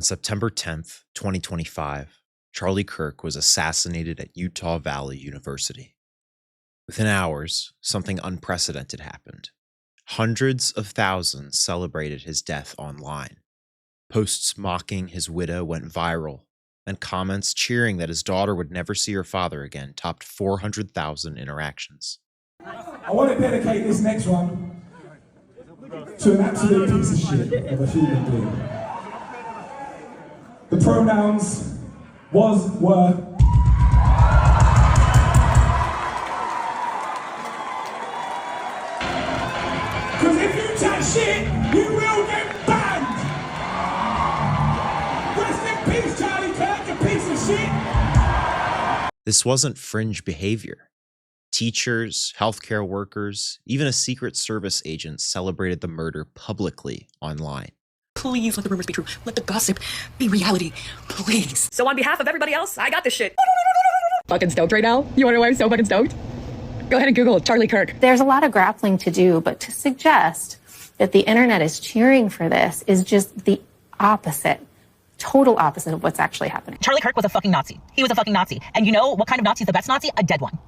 On September 10th, 2025, Charlie Kirk was assassinated at Utah Valley University. Within hours, something unprecedented happened. Hundreds of thousands celebrated his death online. Posts mocking his widow went viral, and comments cheering that his daughter would never see her father again topped 400,000 interactions. I want to dedicate this next one to an absolute piece of shit of a human being. The pronouns were. Because if you chat shit, you will get banned. Rest in peace, Charlie Kirk, you piece of shit. This wasn't fringe behavior. Teachers, healthcare workers, even a Secret Service agent celebrated the murder publicly online. Please let the rumors be true. Let the gossip be reality. Please. So on behalf of everybody else, I got this shit. Fucking stoked right now? You wanna know why I'm so fucking stoked? Go ahead and Google Charlie Kirk. There's a lot of grappling to do, but to suggest that the internet is cheering for this is just the opposite, total opposite of what's actually happening. Charlie Kirk was a fucking Nazi. He was a fucking Nazi. And you know what kind of Nazi is the best Nazi? A dead one.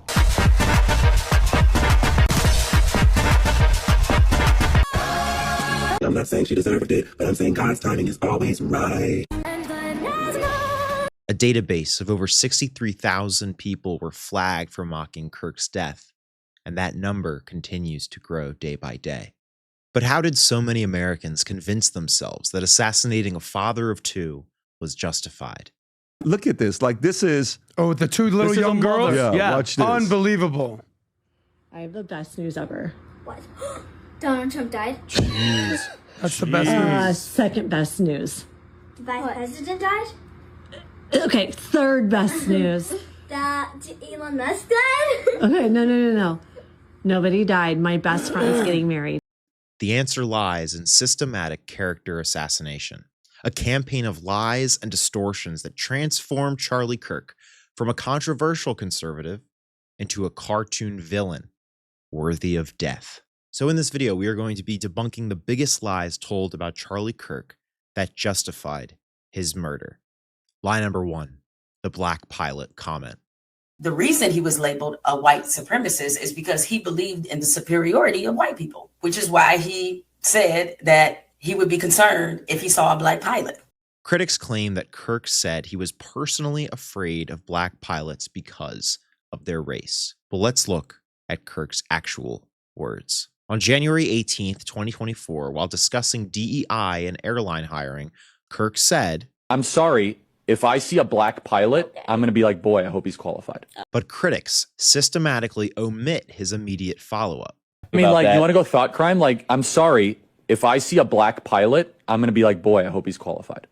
I'm not saying she deserved it, but I'm saying God's timing is always right. A database of over 63,000 people were flagged for mocking Kirk's death, and that number continues to grow day by day. But how did so many Americans convince themselves that assassinating a father of two was justified? Look at this. Like, this is... Oh, the two little young girls? Yeah, watch this. Unbelievable. I have the best news ever. What? Donald Trump died? Jeez. That's the best news. Second best news. The vice president died? Okay, third best news. That Elon Musk died? Okay, no. Nobody died. My best friend's getting married. The answer lies in systematic character assassination, a campaign of lies and distortions that transformed Charlie Kirk from a controversial conservative into a cartoon villain worthy of death. So in this video, we are going to be debunking the biggest lies told about Charlie Kirk that justified his murder. Lie number 1, the black pilot comment. The reason he was labeled a white supremacist is because he believed in the superiority of white people, which is why he said that he would be concerned if he saw a black pilot. Critics claim that Kirk said he was personally afraid of black pilots because of their race. But let's look at Kirk's actual words. On January 18th, 2024, while discussing DEI and airline hiring, Kirk said, "I'm sorry, if I see a black pilot, I'm going to be like, boy, I hope he's qualified." But critics systematically omit his immediate follow-up. I mean, like, you want to go thought crime? Like, I'm sorry, if I see a black pilot, I'm going to be like, boy, I hope he's qualified.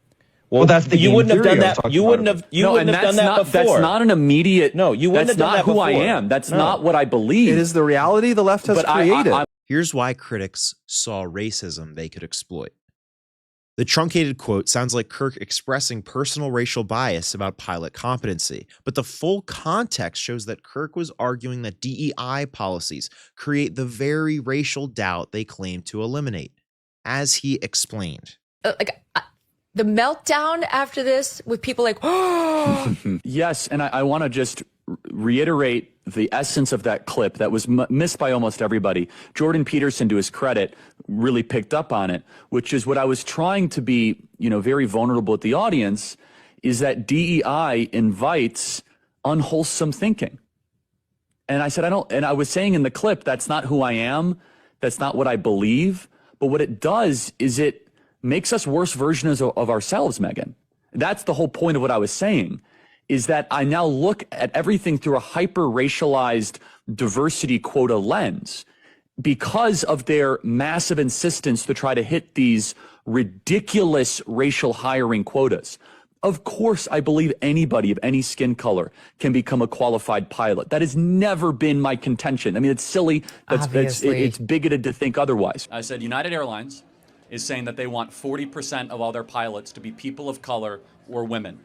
Well, that's the you wouldn't have done that. You wouldn't have. You wouldn't have done that before. That's not an immediate. No, you wouldn't have done that before. That's not who I am. That's not what I believe. It is the reality the left has created. Here's why critics saw racism they could exploit. The truncated quote sounds like Kirk expressing personal racial bias about pilot competency, but the full context shows that Kirk was arguing that DEI policies create the very racial doubt they claim to eliminate, as he explained. The meltdown after this with people like, oh. Yes, and I want to just reiterate the essence of that clip that was missed by almost everybody. Jordan Peterson, to his credit, really picked up on it, which is what I was trying to be, very vulnerable with the audience, is that DEI invites unwholesome thinking. And I said, and I was saying in the clip, that's not who I am. That's not what I believe. But what it does is it makes us worse versions of ourselves, Megan. That's the whole point of what I was saying, is that I now look at everything through a hyper-racialized diversity quota lens because of their massive insistence to try to hit these ridiculous racial hiring quotas. Of course, I believe anybody of any skin color can become a qualified pilot. That has never been my contention. I mean, it's silly. It's bigoted to think otherwise. I said United Airlines is saying that they want 40% of all their pilots to be people of color or women.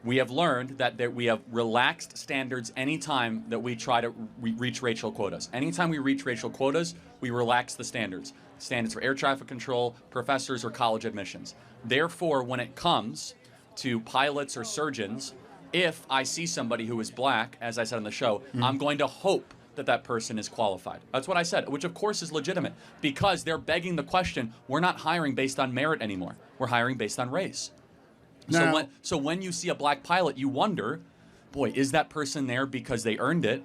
We have learned that we have relaxed standards anytime that we try to reach racial quotas. Anytime we reach racial quotas, we relax the standards. standards for air traffic control, professors, or college admissions. Therefore, when it comes to pilots or surgeons, if I see somebody who is black, as I said on the show, I'm going to hope that that person is qualified. That's what I said, which of course is legitimate, because they're begging the question, we're not hiring based on merit anymore. We're hiring based on race. Now, So when you see a black pilot, you wonder, boy, is that person there because they earned it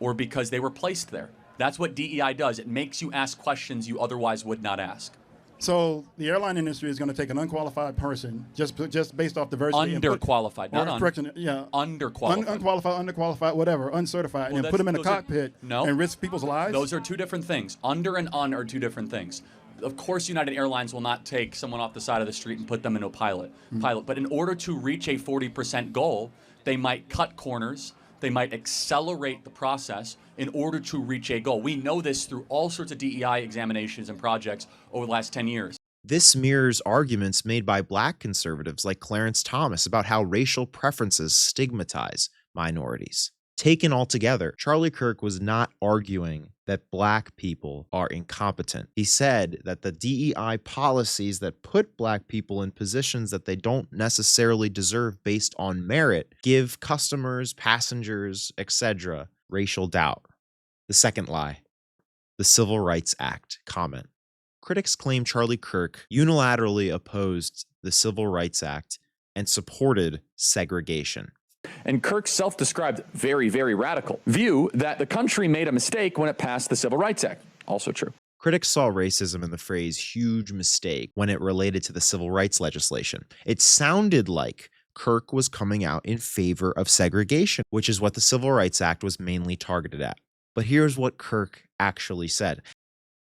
or because they were placed there? That's what DEI does. It makes you ask questions you otherwise would not ask. So the airline industry is going to take an unqualified person just based off diversity. Underqualified, not correction, yeah. Underqualified. Unqualified, underqualified, whatever, uncertified, and put them in a cockpit and risk people's lives? Those are two different things. Under and un are two different things. Of course, United Airlines will not take someone off the side of the street and put them into a pilot. But in order to reach a 40% goal, they might cut corners. They might accelerate the process in order to reach a goal. We know this through all sorts of DEI examinations and projects over the last 10 years. This mirrors arguments made by black conservatives like Clarence Thomas about how racial preferences stigmatize minorities. Taken all together, Charlie Kirk was not arguing that black people are incompetent. He said that the DEI policies that put black people in positions that they don't necessarily deserve based on merit give customers, passengers, etc. racial doubt. The second lie, the Civil Rights Act comment. Critics claim Charlie Kirk unilaterally opposed the Civil Rights Act and supported segregation. And Kirk's self-described very, very radical view that the country made a mistake when it passed the Civil Rights Act. Also true. Critics saw racism in the phrase huge mistake when it related to the civil rights legislation. It sounded like Kirk was coming out in favor of segregation, which is what the Civil Rights Act was mainly targeted at. But here's what Kirk actually said.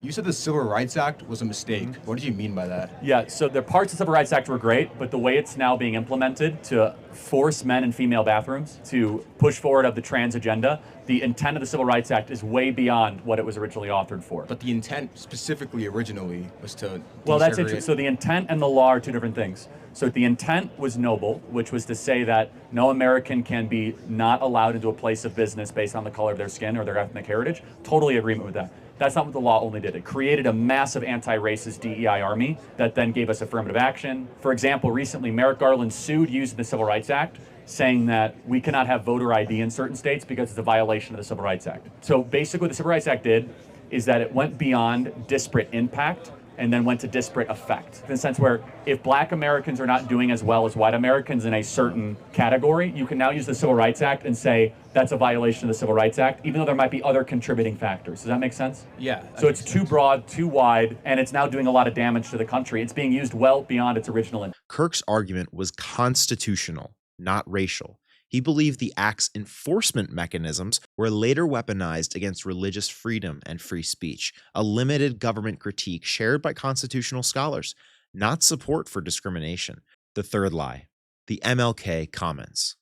You said the Civil Rights Act was a mistake. What did you mean by that? Yeah, so the parts of the Civil Rights Act were great, but the way it's now being implemented to force men in female bathrooms, to push forward of the trans agenda, the intent of the Civil Rights Act is way beyond what it was originally authored for. But the intent specifically originally was to Well, that's interesting. So the intent and the law are two different things. So the intent was noble, which was to say that no American can be not allowed into a place of business based on the color of their skin or their ethnic heritage. Totally agreement with that. That's not what the law only did. It created a massive anti-racist DEI army that then gave us affirmative action. For example, recently, Merrick Garland sued using the Civil Rights Act, saying that we cannot have voter ID in certain states because it's a violation of the Civil Rights Act. So basically what the Civil Rights Act did is that it went beyond disparate impact and then went to disparate effect. In the sense where if black Americans are not doing as well as white Americans in a certain category, you can now use the Civil Rights Act and say that's a violation of the Civil Rights Act, even though there might be other contributing factors. Does that make sense? Yeah. So it's too broad, too wide, and it's now doing a lot of damage to the country. It's being used well beyond its original intent. Kirk's argument was constitutional, not racial. He believed the Act's enforcement mechanisms were later weaponized against religious freedom and free speech, a limited government critique shared by constitutional scholars, not support for discrimination. The third lie, the MLK comments.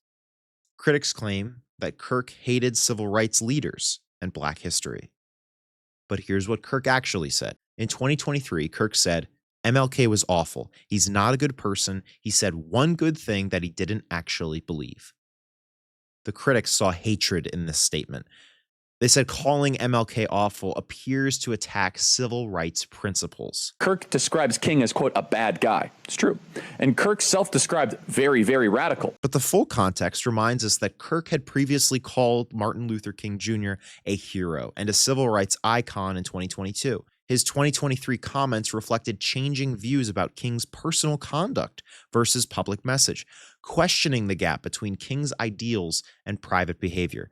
Critics claim that Kirk hated civil rights leaders and Black history. But here's what Kirk actually said. In 2023, Kirk said, MLK was awful. He's not a good person. He said one good thing that he didn't actually believe. The critics saw hatred in this statement. They said calling MLK awful appears to attack civil rights principles. Kirk describes King as, quote, a bad guy. It's true. And Kirk self-described very, very radical. But the full context reminds us that Kirk had previously called Martin Luther King Jr. a hero and a civil rights icon in 2022. His 2023 comments reflected changing views about King's personal conduct versus public message, questioning the gap between King's ideals and private behavior,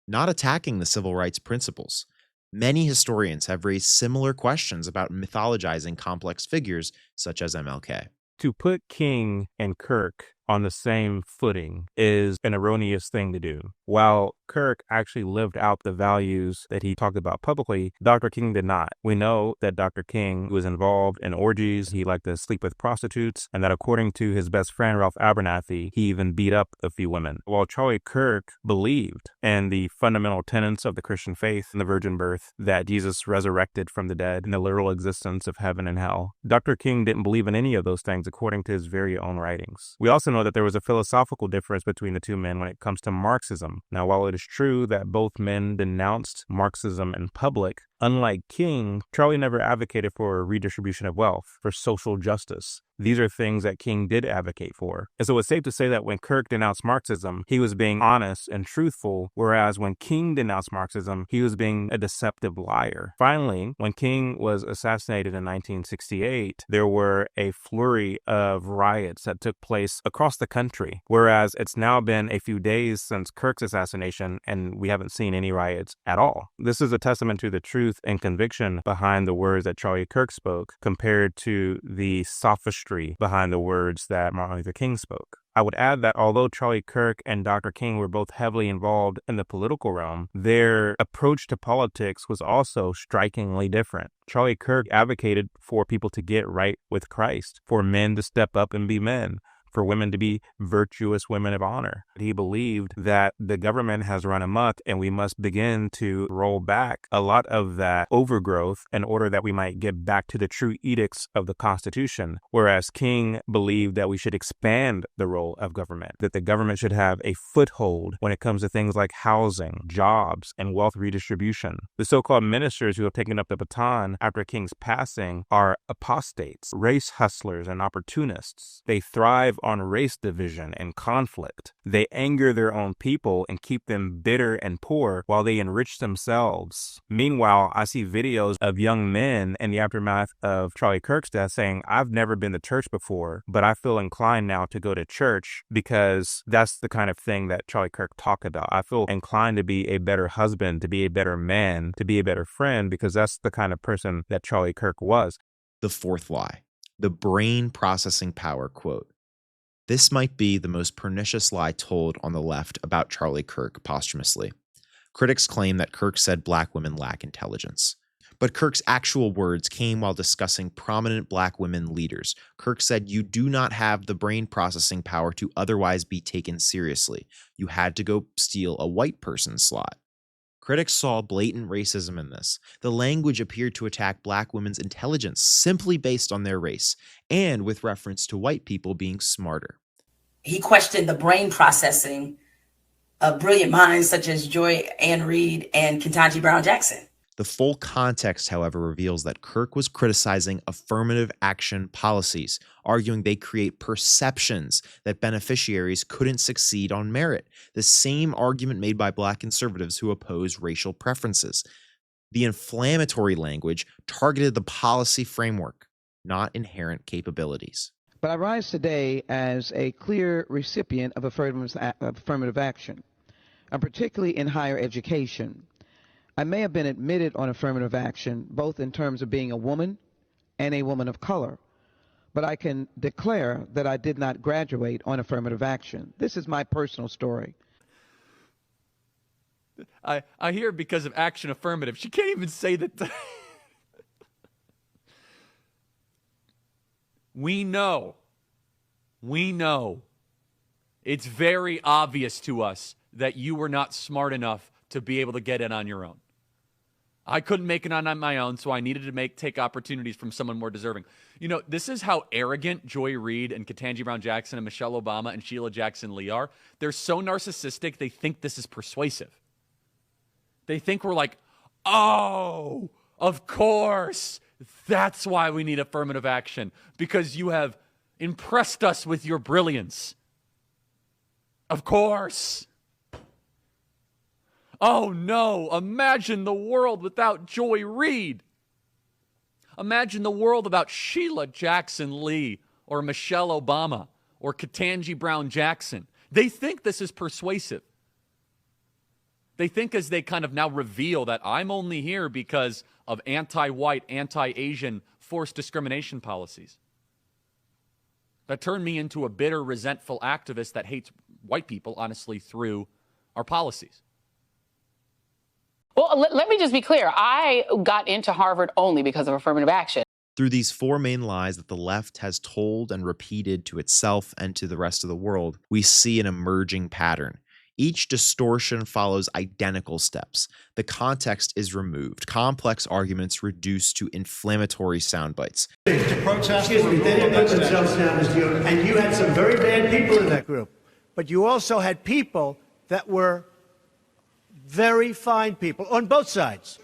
not attacking the civil rights principles. Many historians have raised similar questions about mythologizing complex figures such as MLK. To put King and Kirk on the same footing is an erroneous thing to do. While Kirk actually lived out the values that he talked about publicly, Dr. King did not. We know that Dr. King was involved in orgies, he liked to sleep with prostitutes, and that according to his best friend, Ralph Abernathy, he even beat up a few women. While Charlie Kirk believed in the fundamental tenets of the Christian faith and the virgin birth, that Jesus resurrected from the dead, and the literal existence of heaven and hell, Dr. King didn't believe in any of those things according to his very own writings. We also know that there was a philosophical difference between the two men when it comes to Marxism. Now, while it is true that both men denounced Marxism in public, Unlike King, Charlie never advocated for redistribution of wealth, for social justice. These are things that King did advocate for. And so it's safe to say that when Kirk denounced Marxism, he was being honest and truthful, whereas when King denounced Marxism, he was being a deceptive liar. Finally, when King was assassinated in 1968, there were a flurry of riots that took place across the country, whereas it's now been a few days since Kirk's assassination and we haven't seen any riots at all. This is a testament to the truth and conviction behind the words that Charlie Kirk spoke compared to the sophistry behind the words that Martin Luther King spoke. I would add that although Charlie Kirk and Dr. King were both heavily involved in the political realm, their approach to politics was also strikingly different. Charlie Kirk advocated for people to get right with Christ, for men to step up and be men, for women to be virtuous women of honor. He believed that the government has run amok and we must begin to roll back a lot of that overgrowth in order that we might get back to the true edicts of the Constitution. Whereas King believed that we should expand the role of government, that the government should have a foothold when it comes to things like housing, jobs, and wealth redistribution. The so-called ministers who have taken up the baton after King's passing are apostates, race hustlers, and opportunists. They thrive on race division and conflict. They anger their own people and keep them bitter and poor while they enrich themselves. Meanwhile, I see videos of young men in the aftermath of Charlie Kirk's death saying, I've never been to church before, but I feel inclined now to go to church because that's the kind of thing that Charlie Kirk talked about. I feel inclined to be a better husband, to be a better man, to be a better friend, because that's the kind of person that Charlie Kirk was. The fourth lie, the brain processing power quote. This might be the most pernicious lie told on the left about Charlie Kirk posthumously. Critics claim that Kirk said black women lack intelligence. But Kirk's actual words came while discussing prominent black women leaders. Kirk said, "You do not have the brain processing power to otherwise be taken seriously. You had to go steal a white person's slot." Critics saw blatant racism in this. The language appeared to attack black women's intelligence simply based on their race, and with reference to white people being smarter. He questioned the brain processing of brilliant minds such as Joy Ann Reid and Ketanji Brown Jackson. The full context, however, reveals that Kirk was criticizing affirmative action policies, arguing they create perceptions that beneficiaries couldn't succeed on merit, the same argument made by black conservatives who oppose racial preferences. The inflammatory language targeted the policy framework, not inherent capabilities. But I rise today as a clear recipient of affirmative action, and particularly in higher education. I may have been admitted on affirmative action, both in terms of being a woman and a woman of color, but I can declare that I did not graduate on affirmative action. This is my personal story. I hear because of action affirmative. She can't even say that. We know. It's very obvious to us that you were not smart enough to be able to get in on your own. I couldn't make it on my own, so I needed to take opportunities from someone more deserving. You know, this is how arrogant Joy Reid and Ketanji Brown Jackson and Michelle Obama and Sheila Jackson Lee are. They're so narcissistic, they think this is persuasive. They think we're like, oh, of course, that's why we need affirmative action, because you have impressed us with your brilliance. Of course. Oh no, imagine the world without Joy Reid. Imagine the world without Sheila Jackson Lee or Michelle Obama or Ketanji Brown Jackson. They think this is persuasive. They think as they kind of now reveal that I'm only here because of anti-white, anti-Asian forced discrimination policies. That turned me into a bitter, resentful activist that hates white people, honestly, through our policies. Well, let me just be clear. I got into Harvard only because of affirmative action. Through these four main lies that the left has told and repeated to itself and to the rest of the world, we see an emerging pattern. Each distortion follows identical steps. The context is removed. Complex arguments reduced to inflammatory sound bites. To protest, excuse me, they didn't put themselves down as you, and you had some very bad people in that group. But you also had people that were very fine people on both sides.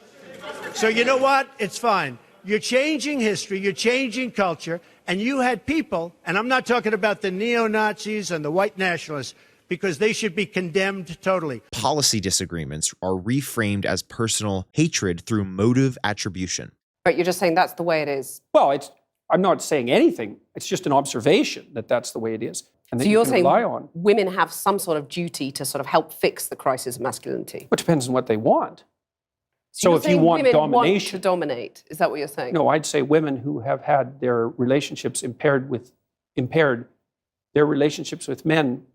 So you know what? It's fine. You're changing history, you're changing culture, and you had people, and I'm not talking about the neo-Nazis and the white nationalists, because they should be condemned totally. Policy disagreements are reframed as personal hatred through motive attribution. But you're just saying that's the way it is. Well, I'm not saying anything. It's just an observation that that's the way it is. And So that you're you can saying rely on. women have some sort of duty to sort of help fix the crisis of masculinity? It depends on what they want. So you're if you saying want women domination, want to dominate, is that what you're saying? no, I'd say women who have had their relationships impaired, their relationships with men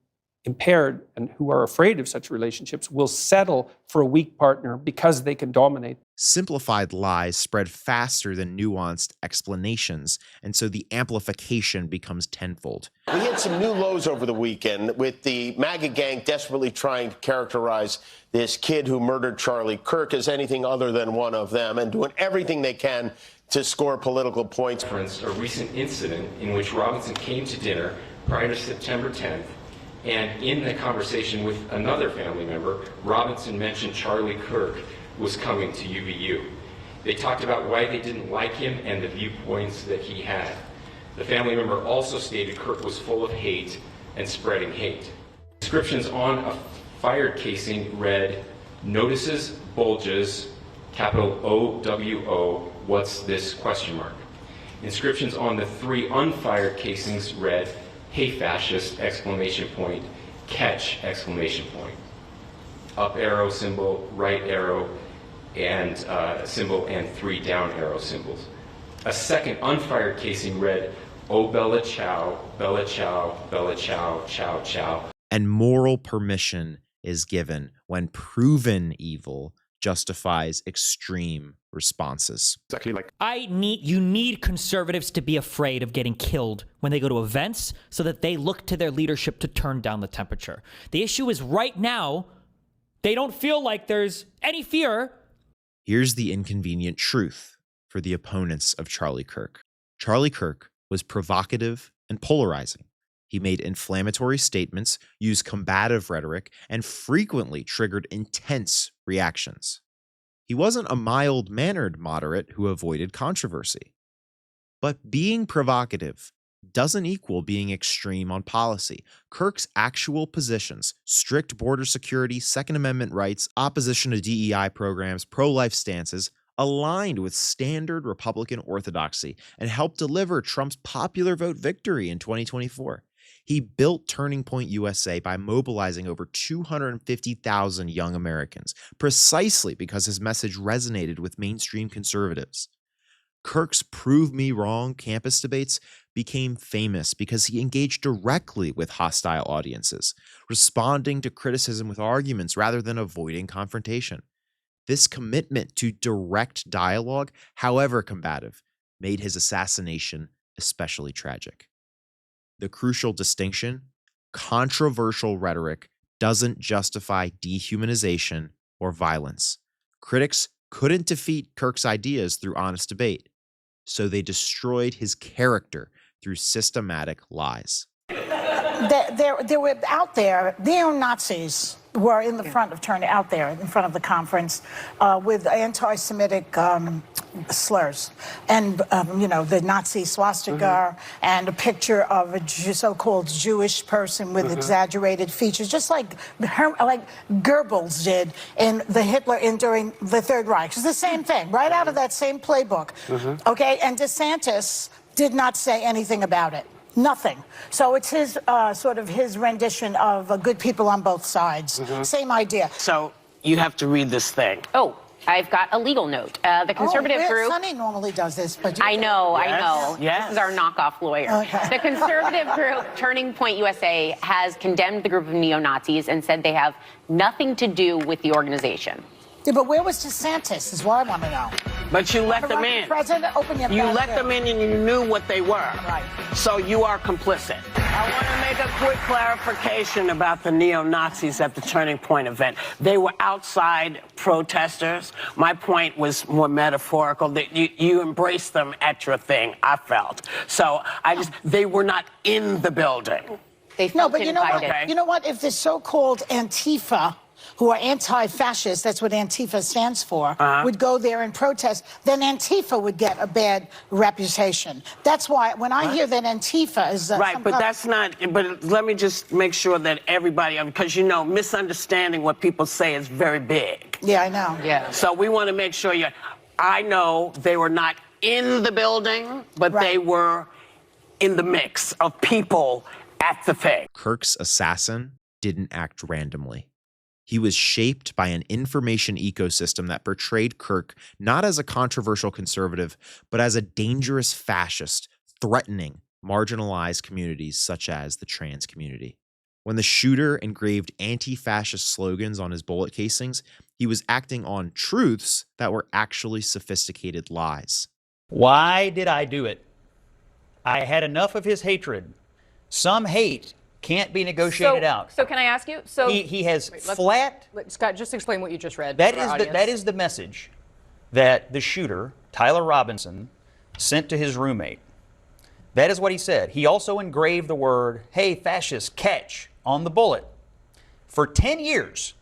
impaired, and who are afraid of such relationships will settle for a weak partner because they can dominate. Simplified lies spread faster than nuanced explanations, and so the amplification becomes tenfold. We hit some new lows over the weekend with the MAGA gang desperately trying to characterize this kid who murdered Charlie Kirk as anything other than one of them and doing everything they can to score political points. A recent incident in which Robinson came to dinner prior to September 10th, and in the conversation with another family member, Robinson mentioned Charlie Kirk was coming to UVU. They talked about why they didn't like him and the viewpoints that he had. The family member also stated Kirk was full of hate and spreading hate. Inscriptions on a fired casing read, "Notices, bulges, capital OWO, what's this, question mark." Inscriptions on the 3 unfired casings read, "Hey fascist, exclamation point, catch, exclamation point." Up arrow symbol, right arrow, and symbol, and 3 down arrow symbols. A second unfired casing read, "Oh Bella Ciao, Bella Ciao, Bella Ciao, Ciao Ciao." And moral permission is given when proven evil justifies extreme responses. Exactly like you need conservatives to be afraid of getting killed when they go to events so that they look to their leadership to turn down the temperature. The issue is right now, they don't feel like there's any fear. Here's the inconvenient truth for the opponents of Charlie Kirk. Charlie Kirk was provocative and polarizing. He made inflammatory statements, used combative rhetoric, and frequently triggered intense reactions. He wasn't a mild-mannered moderate who avoided controversy. But being provocative doesn't equal being extreme on policy. Kirk's actual positions, strict border security, Second Amendment rights, opposition to DEI programs, pro-life stances, aligned with standard Republican orthodoxy and helped deliver Trump's popular vote victory in 2024. He built Turning Point USA by mobilizing over 250,000 young Americans, precisely because his message resonated with mainstream conservatives. Kirk's Prove Me Wrong campus debates became famous because he engaged directly with hostile audiences, responding to criticism with arguments rather than avoiding confrontation. This commitment to direct dialogue, however combative, made his assassination especially tragic. The crucial distinction: controversial rhetoric doesn't justify dehumanization or violence. Critics couldn't defeat Kirk's ideas through honest debate, so they destroyed his character through systematic lies. There were out there, neo-Nazis were in the front of out there in front of the conference with anti-Semitic slurs, and the Nazi swastika and a picture of a so-called Jewish person with exaggerated features, just like Goebbels did during the Third Reich. It's the same thing, right out of that same playbook. Okay, and DeSantis did not say anything about it. Nothing. So it's his his rendition of good people on both sides. Same idea. So you have to read this thing. Oh, I've got a legal note. The conservative group. Sonny normally does this, but I know. Yes. This is our knockoff lawyer. Okay. The conservative group Turning Point USA has condemned the group of neo-Nazis and said they have nothing to do with the organization. Yeah, but where was DeSantis is what I want to know. But you let them in. President, open your You mouth let them in and you knew what they were. Right. So you are complicit. I want to make a quick clarification about the neo-Nazis at the Turning Point event. They were outside protesters. My point was more metaphorical, that you embraced them at your thing, I felt. So they were not in the building. They felt no, but you know what? Okay. You know what? If the so-called Antifa who are anti-fascist, that's what Antifa stands for, would go there and protest, then Antifa would get a bad reputation. That's why when I hear that Antifa is... right, but that's not... But let me just make sure that everybody... Because, you know, misunderstanding what people say is very big. Yeah, I know. Yeah. So we want to make sure you... I know they were not in the building, but they were in the mix of people at the thing. Kirk's assassin didn't act randomly. He was shaped by an information ecosystem that portrayed Kirk not as a controversial conservative, but as a dangerous fascist, threatening marginalized communities such as the trans community. When the shooter engraved anti-fascist slogans on his bullet casings, he was acting on truths that were actually sophisticated lies. Why did I do it? I had enough of his hatred. Some hate can't be negotiated out. So can I ask you? So he has Scott, just explain what you just read. That is the message that the shooter, Tyler Robinson, sent to his roommate. That is what he said. He also engraved the word, "Hey, fascist, catch," on the bullet. For 10 years,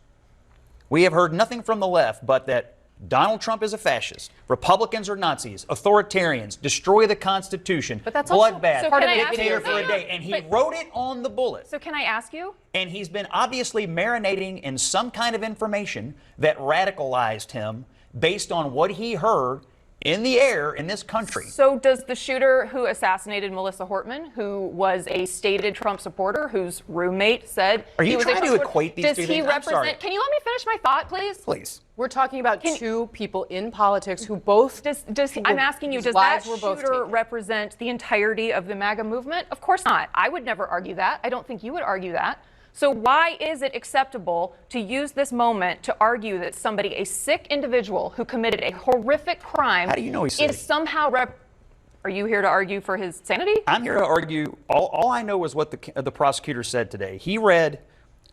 we have heard nothing from the left but that Donald Trump is a fascist, Republicans are Nazis, authoritarians, destroy the Constitution, bloodbath, dictator for a day. And he wrote it on the bullet. So can I ask you? And he's been obviously marinating in some kind of information that radicalized him based on what he heard in the air in this country. So does the shooter who assassinated Melissa Hortman, who was a stated Trump supporter, whose roommate said... Are you trying to equate these two things? Does he represent... Can you let me finish my thought, please? Please. We're talking about two people in politics who both... I'm asking you, does that shooter represent the entirety of the MAGA movement? Of course not. I would never argue that. I don't think you would argue that. So why is it acceptable to use this moment to argue that somebody, a sick individual who committed a horrific crime... How do you know he's sick? ...is somehow... Are you here to argue for his sanity? I'm here to argue. All I know is what the prosecutor said today. He read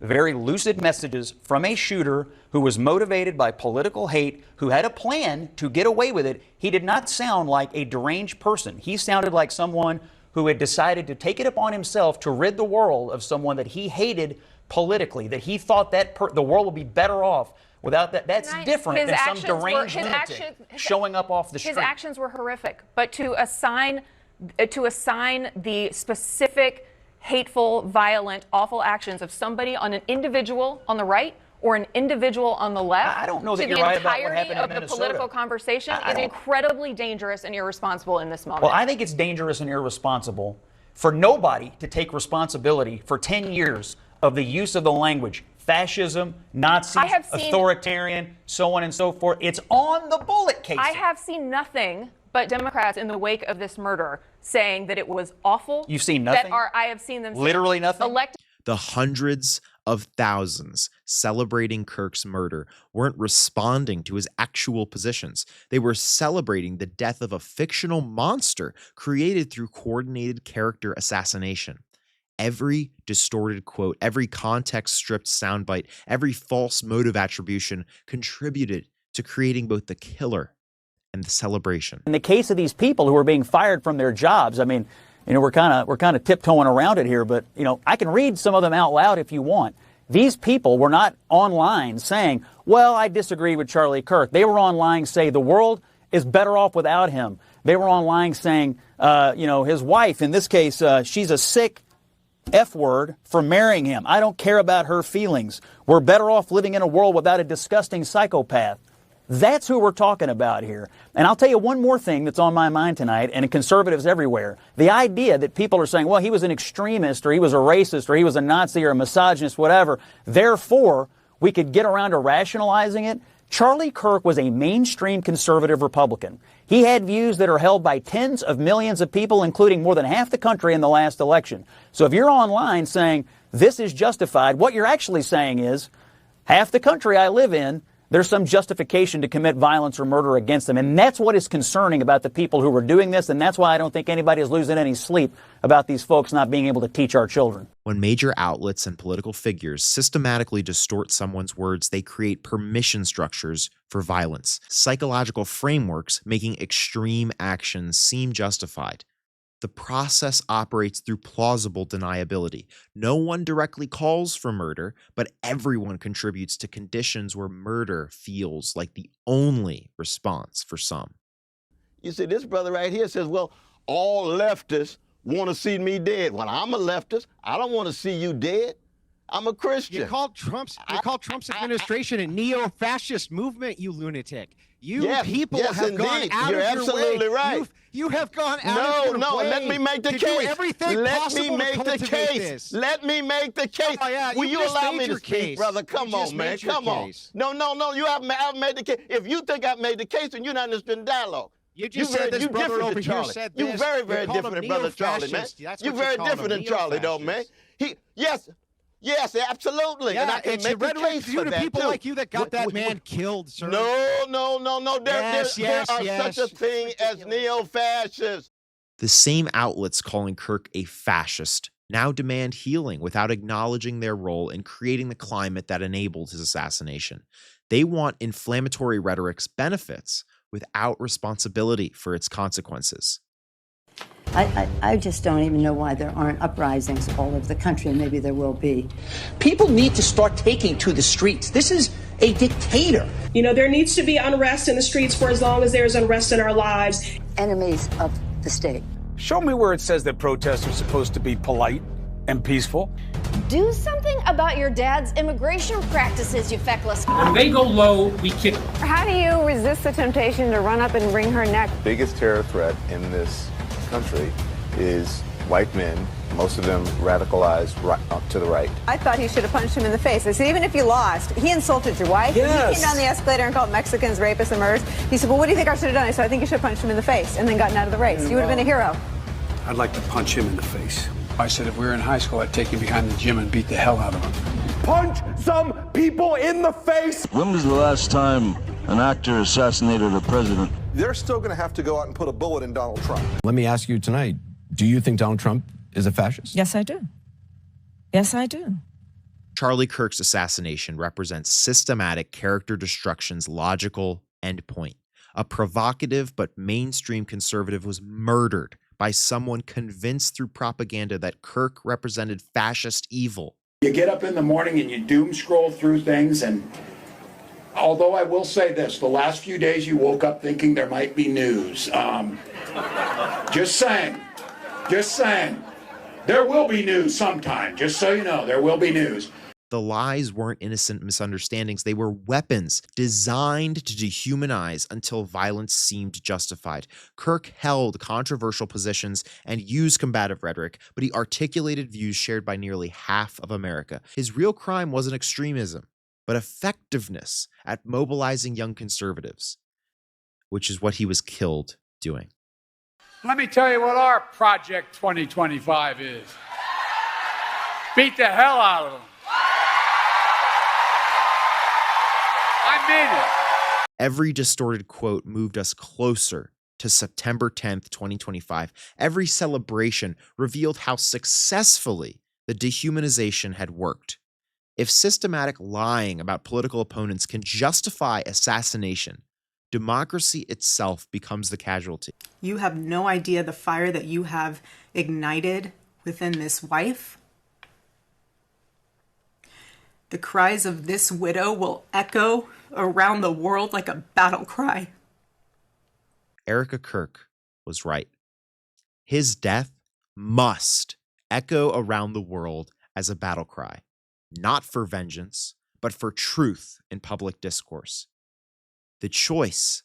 very lucid messages from a shooter who was motivated by political hate, who had a plan to get away with it. He did not sound like a deranged person. He sounded like someone who had decided to take it upon himself to rid the world of someone that he hated politically, that he thought that the world would be better off without that. That's different than some deranged lunatic showing up off the street. His actions were horrific, but to assign the specific, hateful, violent, awful actions of somebody on an individual on the right or an individual on the left, I don't know that you're right about what happened in of the political conversation is incredibly dangerous and irresponsible in this moment. Well, I think it's dangerous and irresponsible for nobody to take responsibility for 10 years of the use of the language fascism, Nazis, authoritarian, so on and so forth. It's on the bullet casing. I have seen nothing but Democrats in the wake of this murder saying that it was awful. You've seen nothing? I have seen them literally nothing? The hundreds of thousands celebrating Kirk's murder weren't responding to his actual positions. They were celebrating the death of a fictional monster created through coordinated character assassination. Every distorted quote, every context-stripped soundbite, every false motive attribution contributed to creating both the killer and the celebration. In the case of these people who are being fired from their jobs, I mean, you know, we're kind of tiptoeing around it here, but, you know, I can read some of them out loud if you want. These people were not online saying, well, I disagree with Charlie Kirk. They were online saying the world is better off without him. They were online saying, you know, his wife, in this case, she's a sick F word for marrying him. I don't care about her feelings. We're better off living in a world without a disgusting psychopath. That's who we're talking about here. And I'll tell you one more thing that's on my mind tonight, and conservatives everywhere. The idea that people are saying, well, he was an extremist, or he was a racist, or he was a Nazi, or a misogynist, whatever. Therefore, we could get around to rationalizing it. Charlie Kirk was a mainstream conservative Republican. He had views that are held by tens of millions of people, including more than half the country in the last election. So if you're online saying this is justified, what you're actually saying is half the country I live in, there's some justification to commit violence or murder against them. And that's what is concerning about the people who were doing this. And that's why I don't think anybody is losing any sleep about these folks not being able to teach our children. When major outlets and political figures systematically distort someone's words, they create permission structures for violence, psychological frameworks making extreme actions seem justified. The process operates through plausible deniability. No one directly calls for murder, but everyone contributes to conditions where murder feels like the only response for some. You see, this brother right here says, well, all leftists want to see me dead. Well, I'm a leftist. I don't want to see you dead. I'm a Christian. You called Trump's administration a neo-fascist movement, you lunatic. People have gone out You're of your absolutely way. right. You have gone out of your way. No, let me make the to case. do everything Let me possible make to the cultivate case. this. Let me make the case. Oh, yeah, Will you just allow made me to your speak, case. brother? You Come just on, man. made your Come on. case. No. You haven't made the case. If you think I've made the case, then you're not interested in dialogue. You just said this brother over here said this. You very, very You called different him than brother Charlie, man. neo-fascist. That's You're what you very called him, different than Charlie, though, man. Yes, absolutely. Yeah, and I can it's make your the rhetoric case due for to that, people too. like you that got that man killed, sir. No. There are such a thing as neo-fascists. The same outlets calling Kirk a fascist now demand healing without acknowledging their role in creating the climate that enabled his assassination. They want inflammatory rhetoric's benefits without responsibility for its consequences. I just don't even know why there aren't uprisings all over the country, and maybe there will be. People need to start taking to the streets. This is a dictator. You know, there needs to be unrest in the streets for as long as there's unrest in our lives. Enemies of the state. Show me where it says that protests are supposed to be polite and peaceful. Do something about your dad's immigration practices, you feckless. When they go low, we kick. How do you resist the temptation to run up and wring her neck? Biggest terror threat in this country is white men, most of them radicalized right up to the right. I thought he should have punched him in the face. I said, even if you lost, he insulted your wife. Yes. He came down the escalator and called Mexicans rapists and murderers. He said, well, what do you think I should have done? I said, I think you should have punched him in the face and then gotten out of the race. You would have been a hero. I'd like to punch him in the face. I said if we were in high school, I'd take him behind the gym and beat the hell out of him. Punch some people in the face! When was the last time an actor assassinated a president? They're still going to have to go out and put a bullet in Donald Trump. Let me ask you tonight, do you think Donald Trump is a fascist? Yes, I do. Yes, I do. Charlie Kirk's assassination represents systematic character destruction's logical endpoint. A provocative but mainstream conservative was murdered by someone convinced through propaganda that Kirk represented fascist evil. You get up in the morning and you doom scroll through things, and although I will say this, the last few days you woke up thinking there might be news. Just saying. There will be news sometime, just so you know, there will be news. The lies weren't innocent misunderstandings. They were weapons designed to dehumanize until violence seemed justified. Kirk held controversial positions and used combative rhetoric, but he articulated views shared by nearly half of America. His real crime wasn't extremism, but effectiveness at mobilizing young conservatives, which is what he was killed doing. Let me tell you what our Project 2025 is. Beat the hell out of them. I mean it. Every distorted quote moved us closer to September 10th, 2025. Every celebration revealed how successfully the dehumanization had worked. If systematic lying about political opponents can justify assassination, democracy itself becomes the casualty. You have no idea the fire that you have ignited within this wife. The cries of this widow will echo around the world like a battle cry. Erica Kirk was right. His death must echo around the world as a battle cry, not for vengeance, but for truth in public discourse. The choice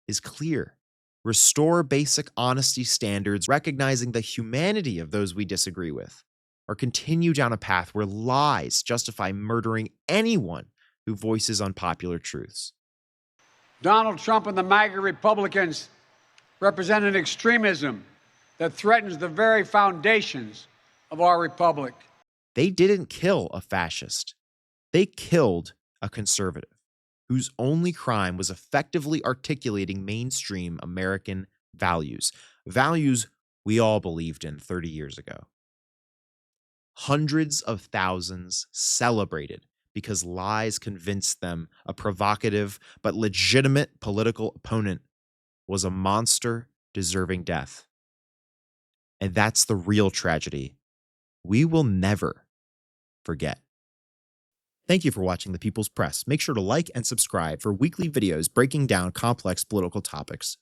is clear. Restore basic honesty standards, recognizing the humanity of those we disagree with, or continue down a path where lies justify murdering anyone who voices unpopular truths. Donald Trump and the MAGA Republicans represent an extremism that threatens the very foundations of our republic. They didn't kill a fascist. They killed a conservative whose only crime was effectively articulating mainstream American values, values we all believed in 30 years ago. Hundreds of thousands celebrated because lies convinced them a provocative but legitimate political opponent was a monster deserving death. And that's the real tragedy. We will never forget. Thank you for watching The People's Press. Make sure to like and subscribe for weekly videos breaking down complex political topics.